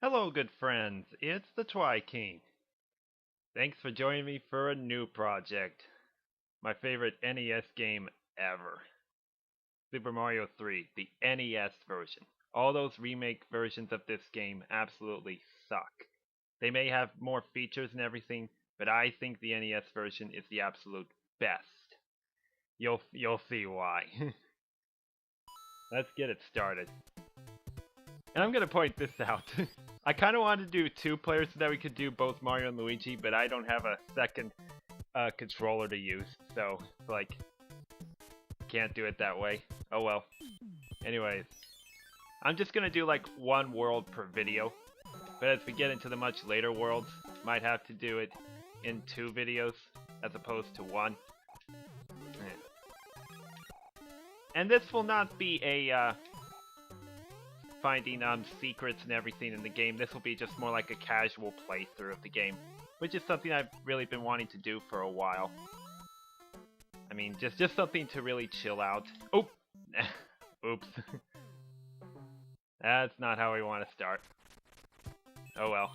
Hello, good friends. It's the Twi King. Thanks for joining me for a new project. My favorite NES game ever. Super Mario 3, the NES version. All those remake versions of this game absolutely suck. They may have more features and everything, but I think the NES version is the absolute best. You'll see why. Let's get it started. And I'm gonna point this out. I kind of wanted to do two players so that we could do both Mario and Luigi, but I don't have a second controller to use, so like can't do it that way. Oh well. Anyways, I'm just gonna do like one world per video, but as we get into the much later worlds, might have to do it in two videos as opposed to one. And this will not be a finding secrets and everything in the game. This will be just more like a casual playthrough of the game, which is something I've really been wanting to do for a while. I mean, just something to really chill out. Oh, oops. That's not how we want to start. Oh well.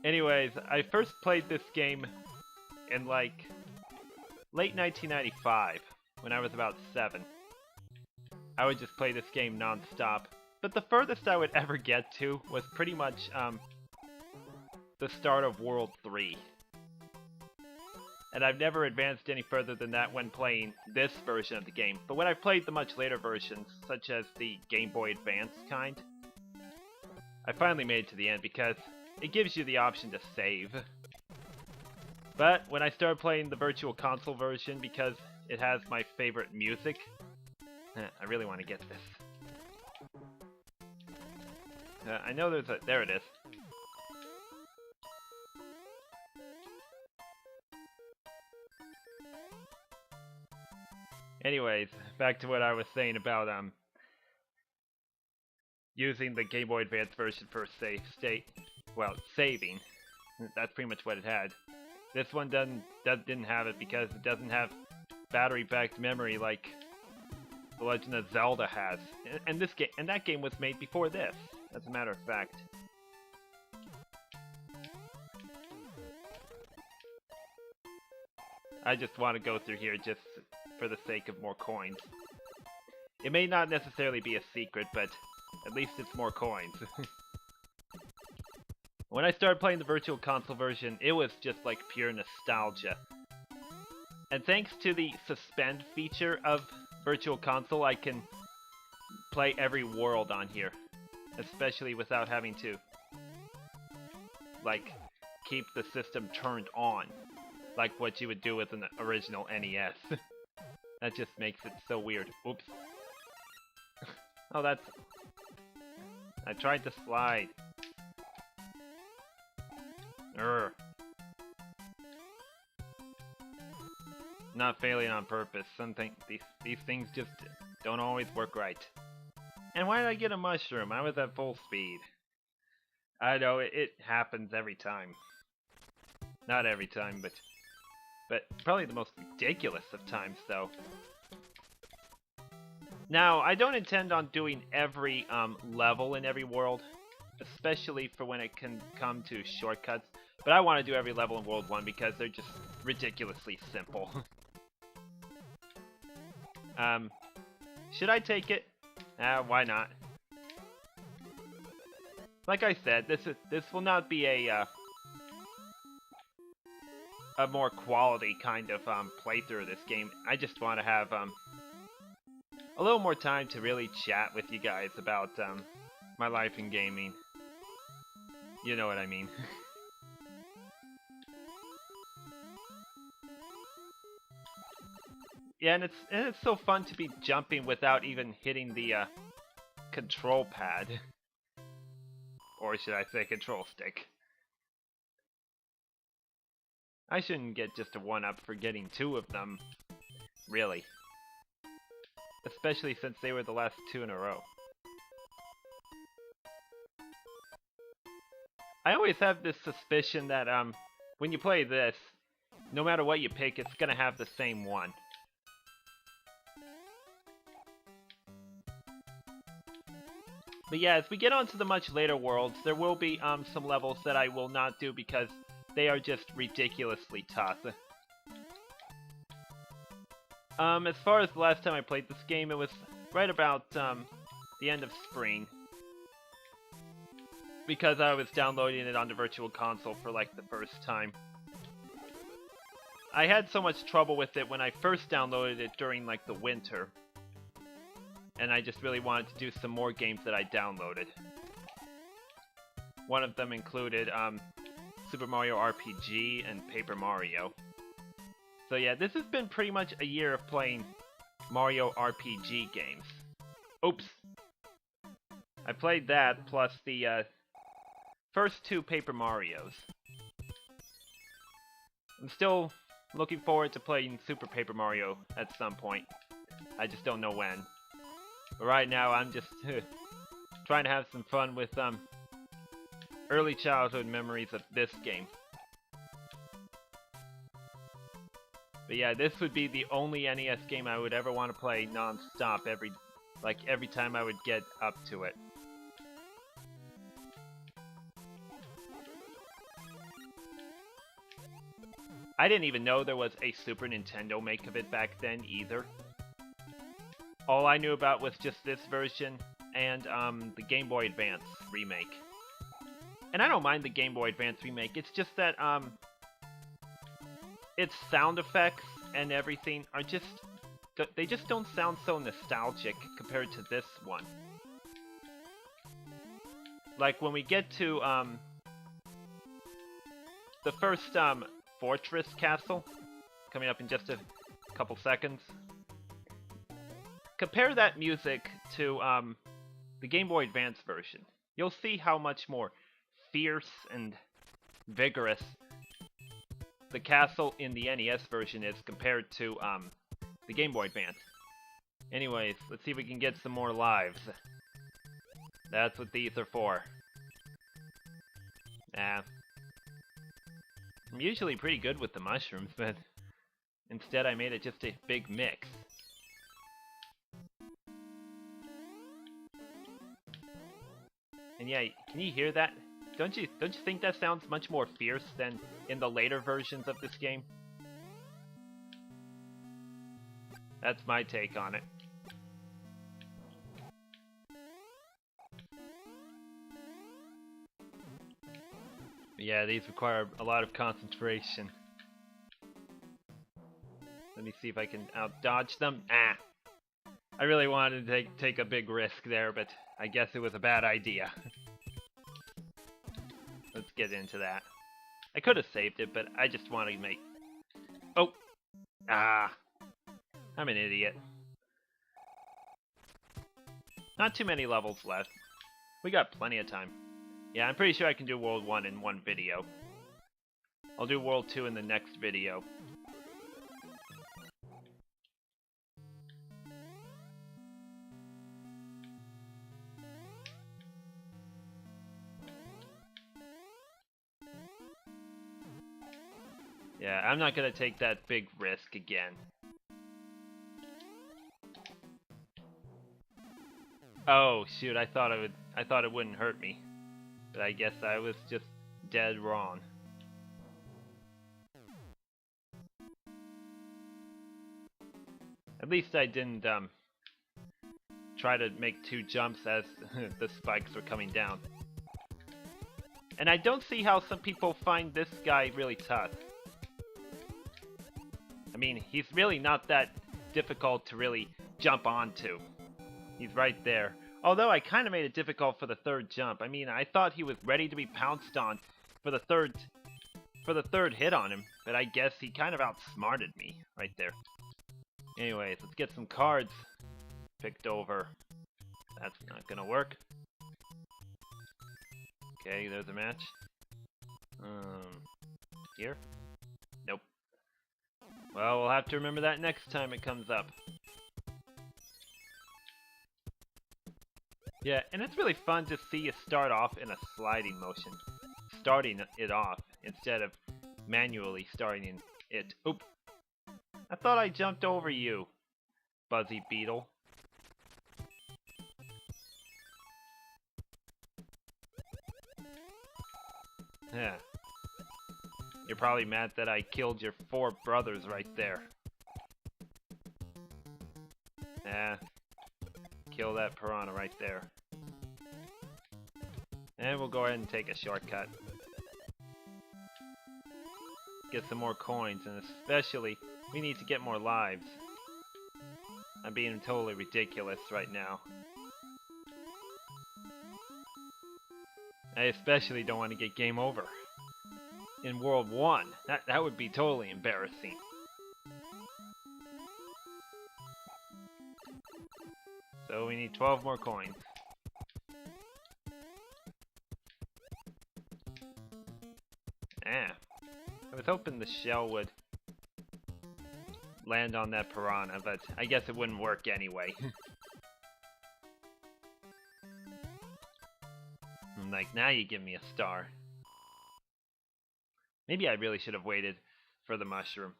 Anyways, I first played this game in like late 1995 when I was about 7. I would just play this game non-stop. But the furthest I would ever get to was pretty much the start of World 3. And I've never advanced any further than that when playing this version of the game. But when I've played the much later versions, such as the Game Boy Advance kind, I finally made it to the end because it gives you the option to save. But when I started playing the Virtual Console version, because it has my favorite music, I really want to get this. I know there's a... There it is. Anyways, back to what I was saying about using the Game Boy Advance version for save state. Well, saving. That's pretty much what it had. This one didn't have it because it doesn't have battery-backed memory like The Legend of Zelda has, and that game was made before this, as a matter of fact. I just want to go through here just for the sake of more coins. It may not necessarily be a secret, but at least it's more coins. When I started playing the Virtual Console version, it was just like pure nostalgia. And thanks to the suspend feature of Virtual Console, I can play every world on here, especially without having to like keep the system turned on like what you would do with an original NES. That just makes it so weird. Oops. Oh, that's... I tried to slide. Urgh. Not failing on purpose. These things just don't always work right. And why did I get a mushroom? I was at full speed. I know it happens every time. Not every time, but probably the most ridiculous of times, though. Now, I don't intend on doing every level in every world, especially for when it can come to shortcuts. But I want to do every level in World 1 because they're just ridiculously simple. Should I take it? Why not? Like I said, this will not be a more quality kind of playthrough of this game. I just want to have a little more time to really chat with you guys about my life in gaming. You know what I mean. Yeah, and it's so fun to be jumping without even hitting the control pad. Or should I say control stick. I shouldn't get just a 1-up for getting 2 of them. Really. Especially since they were the last 2 in a row. I always have this suspicion that when you play this, no matter what you pick, it's gonna have the same one. But yeah, as we get on to the much later worlds, there will be some levels that I will not do because they are just ridiculously tough. As far as the last time I played this game, it was right about the end of spring. Because I was downloading it on the Virtual Console for like the first time. I had so much trouble with it when I first downloaded it during like the winter. And I just really wanted to do some more games that I downloaded. One of them included Super Mario RPG and Paper Mario. So yeah, this has been pretty much a year of playing Mario RPG games. Oops. I played that plus the first two Paper Marios. I'm still looking forward to playing Super Paper Mario at some point. I just don't know when. But right now I'm just trying to have some fun with early childhood memories of this game. But yeah, this would be the only NES game I would ever want to play non-stop every time I would get up to it. I didn't even know there was a Super Nintendo make of it back then either. All I knew about was just this version and the Game Boy Advance remake. And I don't mind the Game Boy Advance remake, it's just that its sound effects and everything are just... they just don't sound so nostalgic compared to this one. Like when we get to the first Fortress Castle, coming up in just a couple seconds. Compare that music to the Game Boy Advance version. You'll see how much more fierce and vigorous the castle in the NES version is compared to the Game Boy Advance. Anyways, let's see if we can get some more lives. That's what these are for. I'm usually pretty good with the mushrooms, but instead I made it just a big mix. And yeah, can you hear that? Don't you think that sounds much more fierce than in the later versions of this game? That's my take on it. Yeah, these require a lot of concentration. Let me see if I can out-dodge them. I really wanted to take a big risk there, but I guess it was a bad idea. Let's get into that. I could have saved it, but I just want to make... Oh! I'm an idiot. Not too many levels left. We got plenty of time. Yeah, I'm pretty sure I can do World 1 in one video. I'll do World 2 in the next video. Yeah, I'm not gonna take that big risk again. Oh shoot, I thought it wouldn't hurt me. But I guess I was just dead wrong. At least I didn't try to make two jumps as the spikes were coming down. And I don't see how some people find this guy really tough. I mean, he's really not that difficult to really jump onto. He's right there. Although I kind of made it difficult for the third jump. I mean, I thought he was ready to be pounced on for the third hit on him, but I guess he kind of outsmarted me right there. Anyways, let's get some cards picked over. That's not gonna work. Okay, there's a match. Here? Nope. Well, we'll have to remember that next time it comes up. Yeah, and it's really fun to see you start off in a sliding motion. Starting it off instead of manually starting it. Oop! I thought I jumped over you, Buzzy Beetle. Yeah. You're probably mad that I killed your 4 brothers right there. Yeah. Kill that piranha right there. And we'll go ahead and take a shortcut. Get some more coins, and especially, we need to get more lives. I'm being totally ridiculous right now. I especially don't want to get game over. In World 1, that would be totally embarrassing. So we need 12 more coins. I was hoping the shell would land on that piranha, but I guess it wouldn't work anyway. I'm like, now you give me a star. Maybe I really should have waited for the mushroom.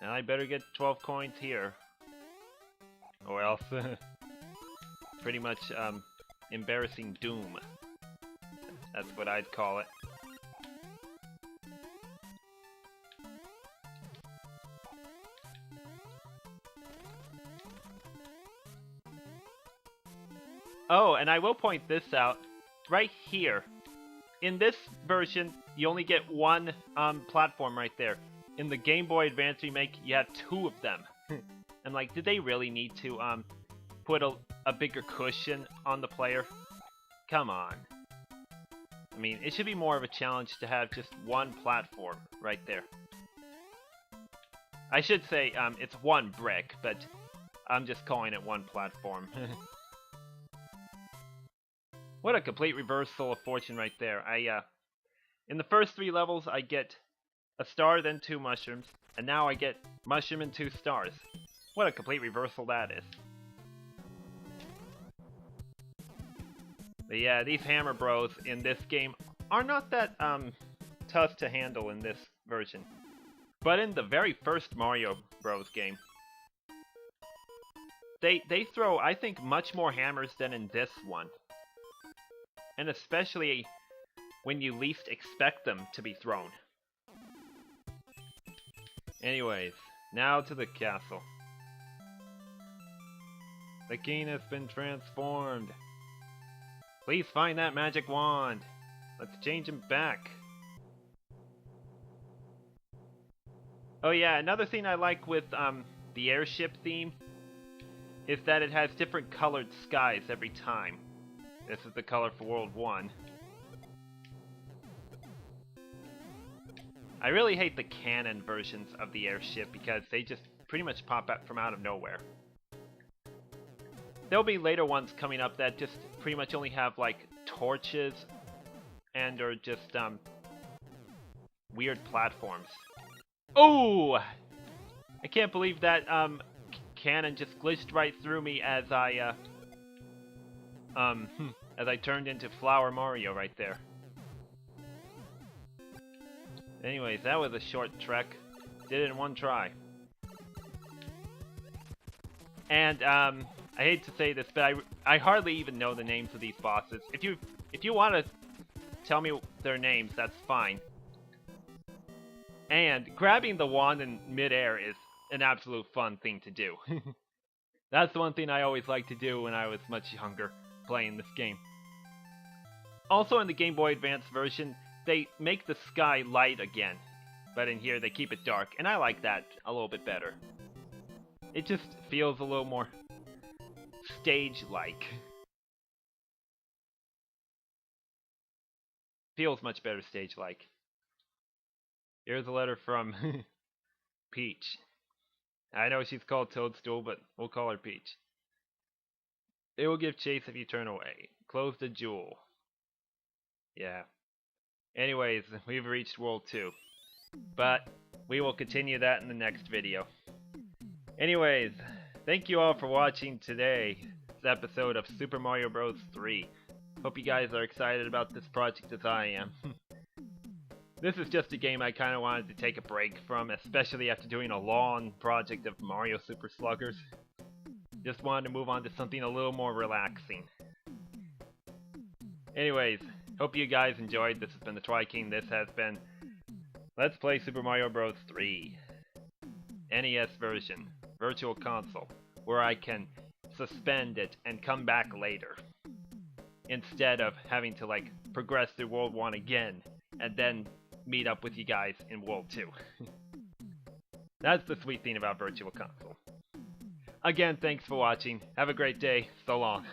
Now I better get 12 coins here. Or else, pretty much, embarrassing doom. That's what I'd call it. Oh, and I will point this out. Right here. In this version, you only get one platform right there. In the Game Boy Advance remake, you have 2 of them. And like, did they really need to put a bigger cushion on the player? Come on. I mean, it should be more of a challenge to have just one platform right there. I should say it's 1 brick, but I'm just calling it 1 platform. What a complete reversal of fortune right there. In the first 3 levels, I get a star, then 2 mushrooms, and now I get mushroom and 2 stars. What a complete reversal that is. But yeah, these Hammer Bros in this game are not that tough to handle in this version. But in the very first Mario Bros game, they throw, I think, much more hammers than in this one. And especially when you least expect them to be thrown. Anyways, now to the castle. The king has been transformed. Please find that magic wand. Let's change him back. Oh yeah, another thing I like with the airship theme is that it has different colored skies every time. This is the color for World 1. I really hate the canon versions of the airship because they just pretty much pop out from out of nowhere. There'll be later ones coming up that just pretty much only have like torches and or just weird platforms. Oh! I can't believe that cannon just glitched right through me as I turned into Flower Mario right there. Anyways, that was a short trek. Did it in 1 try. And I hate to say this, but I hardly even know the names of these bosses. If you want to tell me their names, that's fine. And grabbing the wand in midair is an absolute fun thing to do. That's the one thing I always liked to do when I was much younger, playing this game. Also in the Game Boy Advance version, they make the sky light again, but in here they keep it dark, and I like that a little bit better. It just feels a little more stage-like. Feels much better stage-like. Here's a letter from Peach. I know she's called Toadstool, but we'll call her Peach. They will give chase if you turn away. Close the jewel. Yeah. Anyways, we've reached World 2. But we will continue that in the next video. Anyways, thank you all for watching today's episode of Super Mario Bros. 3. Hope you guys are excited about this project as I am. This is just a game I kind of wanted to take a break from, especially after doing a long project of Mario Super Sluggers. Just wanted to move on to something a little more relaxing. Anyways, Hope you guys enjoyed. This has been the Twi-King. This has been Let's Play Super Mario Bros. 3. NES version. Virtual Console. Where I can suspend it and come back later. Instead of having to, like, progress through World 1 again. And then meet up with you guys in World 2. That's the sweet thing about Virtual Console. Again, thanks for watching. Have a great day. So long.